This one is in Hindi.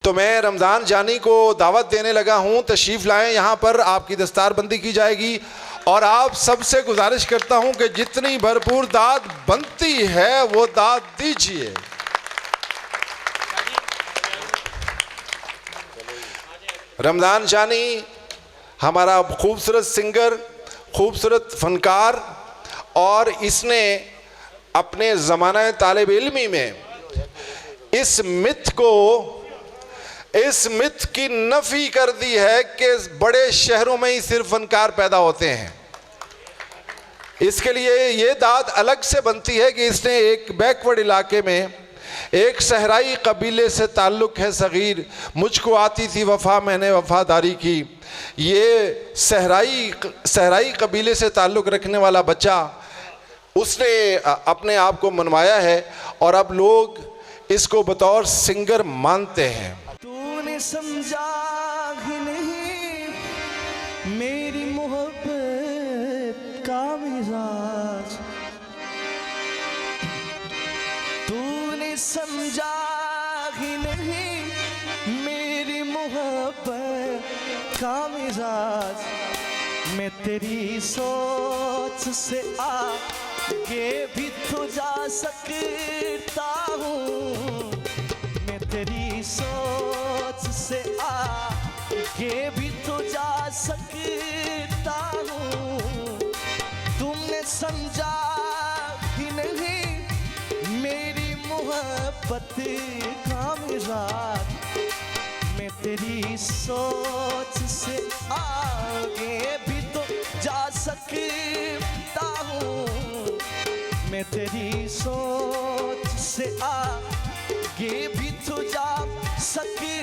तो मैं रमज़ान जानी को दावत देने लगा हूँ, तशरीफ़ लाएं, यहाँ पर आपकी दस्तारबंदी की जाएगी। और आप सबसे गुजारिश करता हूँ कि जितनी भरपूर दाद बनती है वो दाद दीजिए। रमज़ान जानी हमारा खूबसूरत सिंगर, खूबसूरत फनकार, और इसने अपने ज़माना तालिब इल्मी में इस मिथ की नफ़ी कर दी है कि बड़े शहरों में ही सिर्फ फनकार पैदा होते हैं। इसके लिए ये दाद अलग से बनती है कि इसने एक बैकवर्ड इलाके में एक सहराई कबीले से ताल्लुक़ है सग़ीर, मुझको आती थी वफ़ा मैंने वफ़ादारी की। ये सहराई कबीले से ताल्लुक़ रखने वाला बच्चा, उसने अपने आप को मनवाया है और अब लोग इसको बतौर सिंगर मानते हैं। तूने समझा ही नहीं मेरी मोहब्बत का मिजाज, तूने समझा ही नहीं मेरी मोहब्बत का मिजाज। मैं तेरी सोच से आगे भी तो जा सकता हूँ, मैं तेरी सोच से आगे भी तो जा सकता हूँ। तुमने समझा ही नहीं मेरी मोहब्बत का मिजाज। मैं तेरी सोच से आगे भी तो जा सकता हूँ, मैं तेरी सोच से आगे भी तो जा सकता